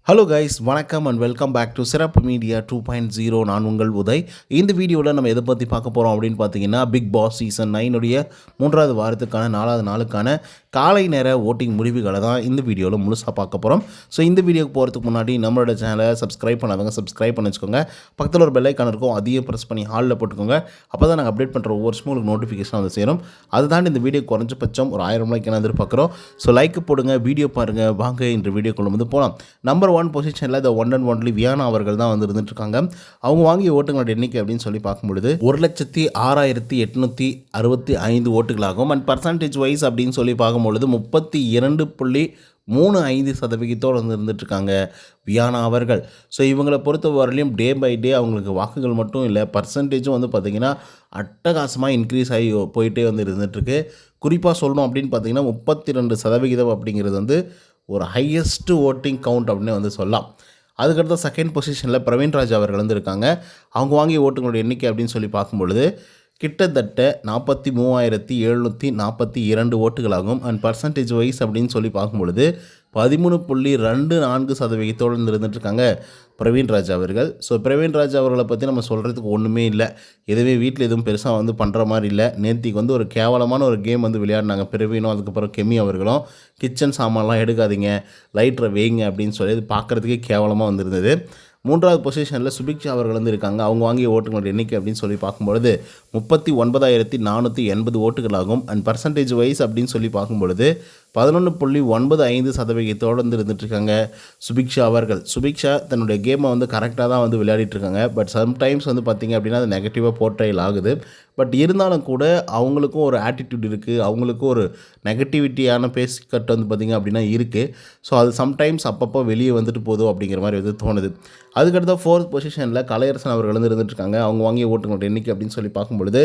Hello guys, வணக்கம் and welcome back to சிறப்பு media 2.0. நான் உங்கள் உதய். இந்த வீடியோவில் நம்ம எதை பற்றி பார்க்க போகிறோம் அப்படின்னு பார்த்தீங்கன்னா, பிக் பாஸ் சீசன் 9 மூன்றாவது வாரத்துக்கான 4வது நாளுக்கான காலை நேர ஓட்டிங் முடிவுகளை தான் இந்த வீடியோவில் முழுசாக பார்க்க போகிறோம். ஸோ இந்த வீடியோக்கு போகிறதுக்கு முன்னாடி நம்மளோட சேனலை சப்ஸ்கிரைப் பண்ணாதவங்க சப்ஸ்கிரைப் பண்ணி வச்சுக்கோங்க. பக்கத்தில் ஒரு பெல் ஐக்கான் இருக்கும், அதையும் ப்ரெஸ் பண்ணி ஹாலில் போட்டுக்கோங்க. அப்போ தான் நாங்கள் அப்டேட் பண்ணுற ஒவ்வொரு உங்களுக்கு நோட்டிஃபிகேஷன் வந்து சேரும். அதை தாண்டி இந்த வீடியோ குறைஞ்சபட்சம் ஒரு 1000 லைக் என்ன எதிர்பார்க்குறோம். ஸோ லைக் போடுங்க, வீடியோ பாருங்கள். வாங்க இன்று வீடியோக்குள்ள வந்து போகலாம். நம்பர் 1 பொசிஷனில் the one and only Viana அவர்கள் தான் வந்து இருந்துட்டுருக்காங்க. அவங்க வாங்கிய ஓட்டுங்களோட எண்ணிக்கை அப்படின்னு சொல்லி பார்க்கும்பொழுது 1,06,865 ஓட்டுகளாகும். அண்ட் பர்சன்டேஜ் வைஸ் அப்படின்னு சொல்லி பார்க்கும்பொழுது 32.35% வந்து இருந்துட்டுருக்காங்க வியானா அவர்கள். ஸோ இவங்களை பொறுத்த வரலையும் டே பை டே அவங்களுக்கு வாக்குகள் மட்டும் இல்லை, பர்சன்டேஜும் வந்து பார்த்திங்கன்னா அட்டகாசமாக இன்க்ரீஸ் ஆகி போயிட்டே வந்து இருந்துகிட்ருக்கு. குறிப்பாக சொல்லணும் அப்படின்னு பார்த்திங்கன்னா 32% அப்படிங்கிறது வந்து ஒரு ஹையஸ்ட் ஓட்டிங் கவுண்ட் அப்படின்னு வந்து சொல்லலாம். அதுக்கடுத்த செகண்ட் பொசிஷனில் பிரவீன்ராஜ் அவர்கள் வந்து இருக்காங்க. அவங்க வாங்கிய ஓட்டுங்களோட எண்ணிக்கை அப்படின்னு சொல்லி பார்க்கும்பொழுது கிட்டத்தட்ட 43,742 ஓட்டுகளாகும். அண்ட் பர்சன்டேஜ் வைஸ் அப்படின்னு சொல்லி பார்க்கும்பொழுது 13.24% இருந்துகிட்ருக்காங்க பிரவீன்ராஜ் அவர்கள். ஸோ பிரவீன்ராஜ் அவர்களை பற்றி நம்ம சொல்கிறதுக்கு ஒன்றுமே இல்லை. எதுவுமே வீட்டில் எதுவும் பெருசாக வந்து பண்ணுற மாதிரி இல்லை. நேத்திக்கு வந்து ஒரு கேவலமான ஒரு கேம் வந்து விளையாடினாங்க பிரவீனும் அதுக்கப்புறம் கெமி அவர்களும். கிச்சன் சாமான்லாம் எடுக்காதீங்க, லைட்டரை வைங்க அப்படின்னு சொல்லி இது பார்க்குறதுக்கே கேவலமாக வந்துருந்தது. மூன்றாவது பொசிஷனில் சுபிக்ஷா அவர்கள் வந்து இருக்காங்க. அவங்க வாங்கிய ஓட்டுங்களோட எண்ணிக்கை அப்படின்னு சொல்லி பார்க்கும்பொழுது 39,480 ஓட்டுகளாகும். அண்ட் பர்சன்டேஜ் வைஸ் அப்படின்னு சொல்லி பார்க்கும்பொழுது 11.95% வந்து இருந்துகிட்ருக்காங்க சுபிக்ஷா அவர்கள். சுபிக்ஷா தன்னுடைய கேமை வந்து கரெக்டாக தான் வந்து விளையாடிட்டுருக்காங்க. பட் சம்டைம்ஸ் வந்து பார்த்திங்க அப்படின்னா அது நெகட்டிவாக போர்ட்ரைல் ஆகுது. பட் இருந்தாலும் கூட அவங்களுக்கும் ஒரு ஆட்டிடியூட் இருக்குது, அவங்களுக்கும் ஒரு நெகட்டிவிட்டியான பேசிக்கட்டு வந்து பார்த்திங்க அப்படின்னா இருக்குது. ஸோ அது சம்டைம்ஸ் அப்பப்போ வெளியே வந்துட்டு போதும் அப்படிங்கிற மாதிரி வந்து தோணுது. அதுக்கடுத்த 4th பொசிஷனில் கலையரசன் அவர்கள் வந்து இருந்துகிட்ருக்காங்க. அவங்க வாங்கிய ஓட்டுங்களோட எண்ணிக்கை அப்படின்னு சொல்லி பார்க்கும்பொழுது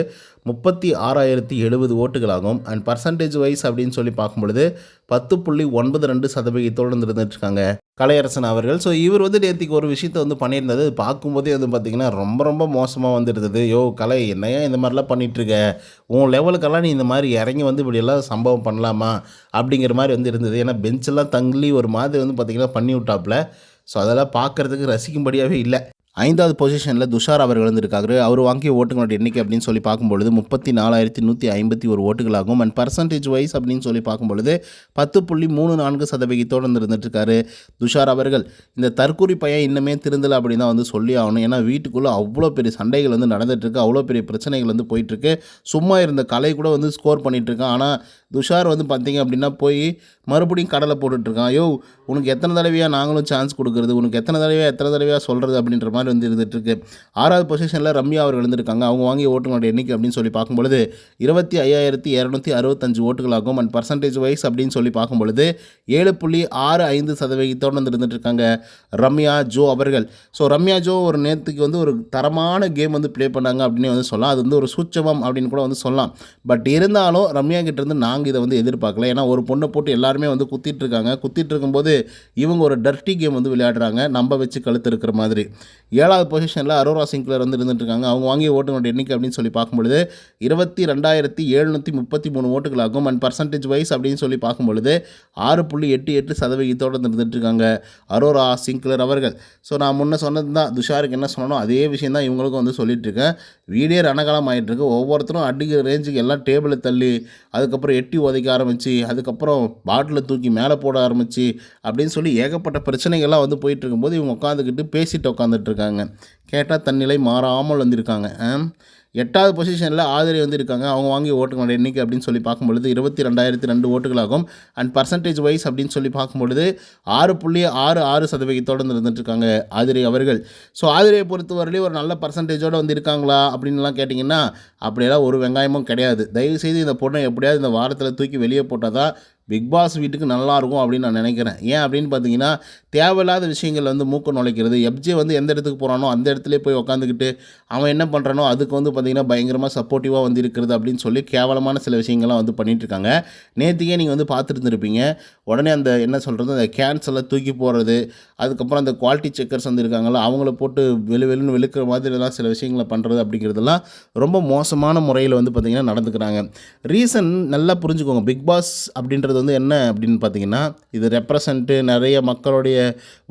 36,070 ஓட்டுகளாகும். அண்ட் பர்சன்டேஜ் வைஸ் அப்படின்னு சொல்லி பார்க்கும்பொழுது 10.92% இருந்துகிட்ருக்காங்க கலையரசன் அவர்கள். ஸோ இவர் வந்து நேற்றுக்கு ஒரு விஷயத்தை வந்து பண்ணியிருந்தது பார்க்கும்போதே வந்து பார்த்திங்கன்னா ரொம்ப ரொம்ப மோசமாக வந்து இருந்தது. யோ கலை, என்னையா இந்த மாதிரிலாம் பண்ணிகிட்ருக்க, உன் லெவலுக்கெல்லாம் நீ இந்த மாதிரி இறங்கி வந்து இப்படியெல்லாம் சம்பவம் பண்ணலாமா அப்படிங்கிற மாதிரி வந்து இருந்தது. ஏன்னா பெஞ்செல்லாம் தள்ளி ஒரு மாதிரி வந்து பார்த்திங்கன்னா பண்ணி விட்டாப்புல. ஸோ அதெல்லாம் பார்க்குறதுக்கு ரசிக்கும்படியாகவே இல்லை. 5வது பொசிஷனில் துஷார் அவர்கள் வந்து இருக்காரு. அவர் வாங்கிய ஓட்டுங்களோட எண்ணிக்கை அப்படின்னு சொல்லி பார்க்கும்பொழுது 34,151 ஓட்டுகளாகும். அண்ட் பர்சன்டேஜ் வைஸ் அப்படின்னு சொல்லி பார்க்கும்பொழுது 10.34% வந்து இருந்துட்டுருக்காரு துஷார் அவர்கள். இந்த தற்கூரி பையன் இன்னுமே திருந்தலை அப்படின்னு தான் வந்து சொல்லி ஆகணும். ஏன்னா வீட்டுக்குள்ளே அவ்வளோ பெரிய சண்டைகள் வந்து நடந்துகிட்ருக்கு, அவ்வளோ பெரிய பிரச்சனைகள் வந்து போயிட்டுருக்கு. சும்மா இருந்த கலை கூட வந்து ஸ்கோர் பண்ணிகிட்ருக்கான். ஆனால் துஷார் வந்து பார்த்திங்க அப்படின்னா போய் மறுபடியும் கடலை போட்டுட்ருக்கான். யோ உனக்கு எத்தனை தடவையாக நாங்களும் சான்ஸ் கொடுக்குறது, உனக்கு எத்தனை தடவையாக சொல்கிறது அப்படின்ற மாதிரி வந்து இருந்துகிட்ருக்கு. 6வது பொசிஷனில் ரம்யா அவர்கள் இருந்திருக்காங்க. அவங்க வாங்கிய ஓட்டுங்களோட எண்ணிக்கை அப்படின்னு சொல்லி பார்க்கும்பொழுது 25,265 ஓட்டுகளாகும். அண்ட் பர்சன்டேஜ் வைஸ் அப்படின்னு சொல்லி பார்க்கும்பொழுது 7.65% வந்து இருந்துகிட்ருக்காங்க ரம்யா ஜோ அவர்கள். ஸோ ரம்யா ஜோ ஒரு நேற்றுக்கு வந்து ஒரு தரமான கேம் வந்து ப்ளே பண்ணாங்க அப்படின்னு வந்து சொல்லலாம். அது வந்து ஒரு சூட்சமம் அப்படின்னு கூட வந்து சொல்லலாம். பட் இருந்தாலும் ரம்யா கிட்டேருந்து நாங்கள் இதை வந்து எதிர்பார்க்கல. ஏன்னா ஒரு பொண்ணை போட்டு எல்லாருமே வந்து குத்திட்டு இருக்காங்க. குத்திட்டு இருக்கும்போது இவங்க ஒரு டர்ட்டி கேம் வந்து விளையாடுறாங்க, நம்ப வச்சு கழுத்து இருக்கிற மாதிரி. 7வது பொசிஷனில் அரோரா சிங்க்லர் வந்து இருந்துட்டுருக்காங்க. அவங்க வாங்கிய ஓட்டுங்களோட எண்ணிக்கை அப்படின்னு சொல்லி பார்க்கும்பொழுது 22,733 ஓட்டுகளாகும். அண்ட் பர்சன்டேஜ் வைஸ் அப்படின்னு சொல்லி பார்க்கும்பொழுது 6.88% இருந்துட்டுருக்காங்க அரோரா சிங்க்லர் அவர்கள். ஸோ நான் முன்ன சொன்னது தான், துஷாருக்கு என்ன சொன்னோம் அதே விஷயம் தான் இவங்களுக்கும் வந்து சொல்லிகிட்ருக்கேன். வீடியோ ரணகாலம் ஆகிட்டுருக்கு. ஒவ்வொருத்தரும் அடிக்கிற ரேஞ்சுக்கு எல்லாம் டேபிளை தள்ளி அதுக்கப்புறம் எட்டி உதைக்க ஆரம்பித்து அதுக்கப்புறம் பாட்டிலை தூக்கி மேலே போட ஆரம்பித்து அப்படின்னு சொல்லி ஏகப்பட்ட பிரச்சனைகள்லாம் வந்து போயிட்டு இருக்கும்போது இவங்க உட்காந்துக்கிட்டு பேசிட்டு உட்காந்துட்ருக்காங்க. கேட்டால் தன்னிலை மாறாமல் வந்திருக்காங்க. 8வது பொசிஷனில் ஆதிரி வந்து இருக்காங்க. அவங்க வாங்கிய ஓட்டுங்களோட எண்ணிக்கை அப்படின்னு சொல்லி பார்க்கும்பொழுது 22,002 ஓட்டுகளாகும். அண்ட் பர்சன்டேஜ் வைஸ் அப்படின்னு சொல்லி பார்க்கும்பொழுது 6.66% இருந்துட்டுருக்காங்க ஆதிரி அவர்கள். ஸோ ஆதிரியை பொறுத்தவரையிலே ஒரு நல்ல பர்சன்டேஜோடு வந்து இருக்காங்களா அப்படின்லாம் கேட்டிங்கன்னா அப்படியெல்லாம் ஒரு வெங்காயமும் கிடையாது. தயவுசெய்து இந்த பொண்ணை எப்படியாவது இந்த வாரத்தில் தூக்கி வெளியே போட்டால் தான் பிக் பாஸ் வீட்டுக்கு நல்லாயிருக்கும் அப்படின்னு நான் நினைக்கிறேன். ஏன் அப்படின்னு பார்த்தீங்கன்னா தேவையில்லாத விஷயங்கள் வந்து மூக்க நுழைக்கிறது. எப்ஜே வந்து எந்த இடத்துக்கு போகிறானோ அந்த இடத்துலேயே போய் உட்காந்துக்கிட்டு அவன் என்ன பண்ணுறானோ அதுக்கு வந்து பார்த்திங்கன்னா பயங்கரமாக சப்போர்ட்டிவாக வந்து இருக்கிறது அப்படின்னு சொல்லி கேவலமான சில விஷயங்கள்லாம் வந்து பண்ணிகிட்ருக்காங்க. நேற்றுக்கே நீங்கள் வந்து பார்த்துருந்துருப்பீங்க. உடனே அந்த என்ன சொல்கிறது, அந்த கேன்ஸெல்லாம் தூக்கி போடுறது, அதுக்கப்புறம் அந்த குவாலிட்டி செக்கர்ஸ் வந்து இருக்காங்களா அவங்கள போட்டு வெளுன்னு வெளுக்கிற மாதிரிலாம் சில விஷயங்களை பண்ணுறது அப்படிங்கிறதெல்லாம் ரொம்ப மோசமான முறையில் வந்து பார்த்திங்கன்னா நடந்துக்கிறாங்க. ரீசன் நல்லா புரிஞ்சுக்கோங்க. பிக் பாஸ் அப்படின்றது வந்து என்ன அப்படின்னு பார்த்தீங்கன்னா, இது ரெப்ரசன்ட்டு நிறைய மக்களுடைய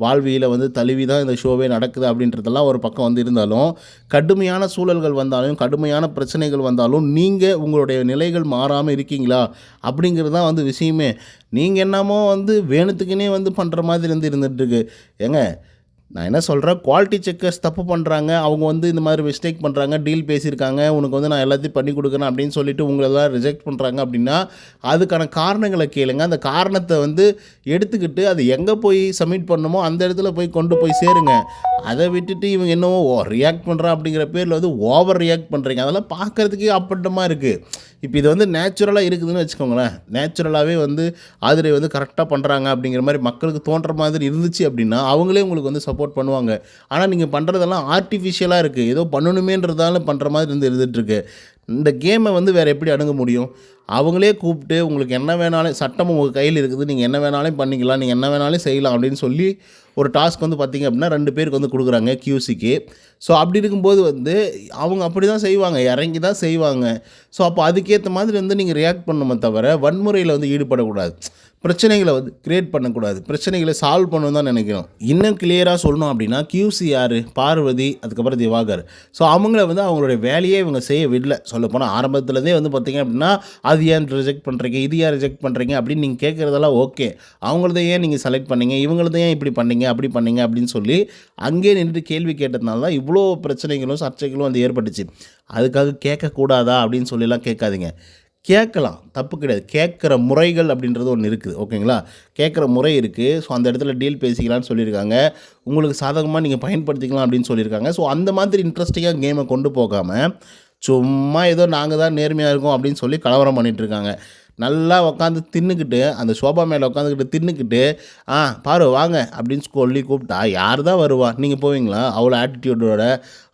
வாழ்வியலை வந்து தழுவி தான் இந்த ஷோவே நடக்குது அப்படின்றதெல்லாம் ஒரு பக்கம் வந்து இருந்தாலும், கடுமையான சூழல்கள் வந்தாலும், கடுமையான பிரச்சனைகள் வந்தாலும், நீங்கள் உங்களுடைய நிலைகள் மாறாமல் இருக்கீங்களா? அப்படிங்கிறது தான் வந்து விஷயமே. நீங்கள் என்னமோ வந்து வேணுத்துக்குன்னே வந்து பண்ணுற மாதிரி வந்து இருந்துகிட்ருக்கு. ஏங்க நான் என்ன சொல்கிறேன், குவாலிட்டி செக்கர்ஸ் தப்பு பண்ணுறாங்க. அவங்க வந்து இந்த மாதிரி மிஸ்டேக் பண்ணுறாங்க, டீல் பேசியிருக்காங்க, உனக்கு வந்து நான் எல்லாத்தையும் பண்ணி கொடுக்குறேன் அப்படின்னு சொல்லிட்டு உங்களெல்லாம் ரிஜெக்ட் பண்ணுறாங்க அப்படின்னா, அதுக்கான காரணங்களை கேளுங்க. அந்த காரணத்தை வந்து எடுத்துக்கிட்டு அது எங்கே போய் சப்மிட் பண்ணணுமோ அந்த இடத்துல போய் கொண்டு போய் சேருங்க. அதை விட்டுட்டு இவங்க என்னவோ ரியாக்ட் பண்ணுறான் அப்படிங்கிற பேரில் வந்து ஓவர் ரியாக்ட் பண்ணுறீங்க. அதெல்லாம் பார்க்குறதுக்கே அப்பட்டமாக இருக்குது. இப்போ இது வந்து நேச்சுரலாக இருக்குதுன்னு வச்சுக்கோங்களேன். நேச்சுரலாகவே வந்து ஆதிரை வந்து கரெக்டாக பண்ணுறாங்க அப்படிங்கிற மாதிரி மக்களுக்கு தோன்ற மாதிரி இருந்துச்சு அப்படின்னா, அவங்களே உங்களுக்கு வந்து சப்போர்ட் பண்ணுவாங்க. ஆனால் நீங்கள் பண்ணுறதெல்லாம் ஆர்ட்டிஃபிஷியலாக இருக்குது. ஏதோ பண்ணணுமேன்றதால பண்ணுற மாதிரி இருந்துகிட்ருக்கு. இந்த கேமை வந்து வேறு எப்படி அணுக முடியும்? அவங்களே கூப்பிட்டு உங்களுக்கு என்ன வேணாலும், சட்டம் உங்கள் கையில் இருக்குது, நீங்கள் என்ன வேணாலும் பண்ணிக்கலாம், நீங்கள் என்ன வேணாலும் செய்யலாம் அப்படின்னு சொல்லி ஒரு டாஸ்க் வந்து பார்த்திங்க அப்படின்னா 2 பேருக்கு வந்து கொடுக்குறாங்க QCக்கு. ஸோ அப்படி இருக்கும்போது வந்து அவங்க அப்படி தான் செய்வாங்க, இறங்கி தான் செய்வாங்க. ஸோ அப்போ அதுக்கேற்ற மாதிரி வந்து நீங்கள் ரியாக்ட் பண்ணணுமே தவிர வன்முறையில் வந்து ஈடுபடக்கூடாது. பிரச்சனைகளை வந்து கிரியேட் பண்ணக்கூடாது. பிரச்சனைகளை சால்வ் பண்ணணும் தான் நினைக்கிறோம். இன்னும் கிளியராக சொல்லணும் அப்படின்னா QC யார்? பார்வதி, அதுக்கப்புறம் திவாகர். ஸோ அவங்கள வந்து அவங்களுடைய வேலையே இவங்க செய்ய விடல. சொல்லப்போனால் ஆரம்பத்துலேருந்தே வந்து பார்த்திங்க அப்படின்னா, அது ஏன் ரிஜெக்ட் பண்ணுறீங்க, இது ஏன் ரிஜெக்ட் பண்ணுறீங்க அப்படின்னு நீங்கள் கேட்குறதெல்லாம் ஓகே. அவங்களத ஏன் நீங்கள் செலக்ட் பண்ணீங்க, இவங்களத ஏன் இப்படி பண்ணீங்க, அப்படி பண்ணீங்க அப்படின்னு சொல்லி அங்கேயே நின்று கேள்வி கேட்டதுனால தான் இவ்வளோ பிரச்சனைகளும் சர்ச்சைகளும் வந்து ஏற்பட்டுச்சு. அதுக்காக கேட்கக்கூடாதா அப்படின்னு சொல்லிலாம் கேட்காதீங்க. கேட்கலாம், தப்பு கிடையாது. கேட்குற முறைகள் அப்படின்றது ஒன்று இருக்குது, ஓகேங்களா? கேட்குற முறை இருக்குது. ஸோ அந்த இடத்துல டீல் பேசிக்கலாம்னு சொல்லியிருக்காங்க. உங்களுக்கு சாதகமாக நீங்கள் பயன்படுத்திக்கலாம் அப்படின்னு சொல்லியிருக்காங்க. ஸோ அந்த மாதிரி இன்ட்ரெஸ்டிங்காக கேமை கொண்டு போகாமல், சும்மா ஏதோ நாங்கள் தான் நேர்மையாக இருக்கோம் அப்படின்னு சொல்லி கலவரம் பண்ணிகிட்ருக்காங்க. நல்லா உட்காந்து தின்னுக்கிட்டு, அந்த சோபா மேலே உட்காந்துக்கிட்டு தின்னுக்கிட்டு, பாரு வாங்க அப்படின்னு சொல்லி கூப்பிட்டா யார் தான் வருவா? நீங்கள் போவீங்களா? அவ்வளோ ஆட்டிடியூடோட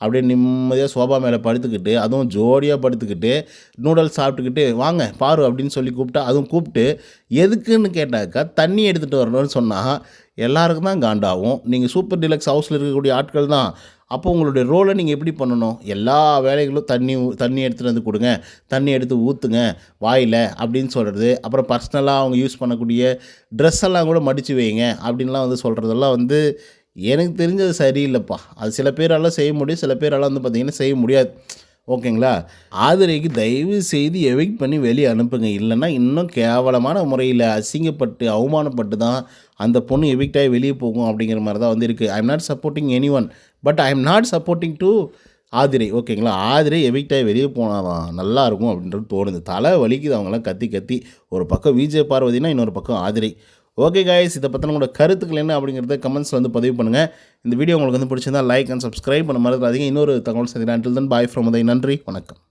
அப்படியே நிம்மதியாக சோபா மேலே படுத்துக்கிட்டு, அதுவும் ஜோடியாக படுத்துக்கிட்டு நூடுல்ஸ் சாப்பிட்டுக்கிட்டு வாங்க பாரு அப்படின்னு சொல்லி கூப்பிட்டா, அதுவும் கூப்பிட்டு எதுக்குன்னு கேட்டாக்கா தண்ணி எடுத்துகிட்டு வரணும்னு சொன்னால் எல்லாருக்கும் தான் காண்டாகும். நீங்கள் சூப்பர் டீலக்ஸ் ஹவுஸில் இருக்கக்கூடிய ஆட்கள் தான். அப்போ உங்களுடைய ரோலை நீங்கள் எப்படி பண்ணணும்? எல்லா வேலைகளும் தண்ணி எடுத்துகிட்டு வந்து கொடுங்க, தண்ணி எடுத்து ஊற்றுங்க வாயில் அப்படின்னு சொல்கிறது. அப்புறம் பர்சனலாக அவங்க யூஸ் பண்ணக்கூடிய ட்ரெஸ் எல்லாம் கூட மடித்து வைங்க அப்படின்லாம் வந்து சொல்கிறதெல்லாம் வந்து எனக்கு தெரிஞ்சது சரியில்லைப்பா. அது சில பேரால் செய்ய முடியும், சில பேரால் வந்து பார்த்திங்கன்னா செய்ய முடியாது, ஓகேங்களா? ஆதிரைக்கு தயவு செய்து எவிக்ட் பண்ணி வெளியே அனுப்புங்க. இல்லைன்னா இன்னும் கேவலமான முறையில் அசிங்கப்பட்டு அவமானப்பட்டு தான் அந்த பொண்ணு எவிக்ட் ஆகி வெளியே போகும் அப்படிங்கிற மாதிரி தான் வந்து இருக்குது. I am not supporting any one, but I am not supporting to Aadhirai, ஓகேங்களா? ஆதிரை எவிக்ட் ஆகி வெளியே போனால் தான் நல்லாயிருக்கும் அப்படின்றது தோணுது. தலை வலிக்குது அவங்களாம் கத்தி கத்தி. ஒரு பக்கம் விஜய் பார்வதினா, இன்னொரு பக்கம் ஆதிரை. ஓகே காய்ஸ், இதை பற்றின உங்களோட கருத்துக்கள் என்ன அப்படிங்கிறத கமெண்ட்ஸில் வந்து பதிவு பண்ணுங்கள். இந்த வீடியோ உங்களுக்கு வந்து பிடிச்சிருந்தால் லைக் அண்ட் சப்ஸ்கிரைப் பண்ண மறந்துடாதீங்க. இன்னொரு தகவல் சந்திக்கிறேன். until then bye from Uday. நன்றி, வணக்கம்.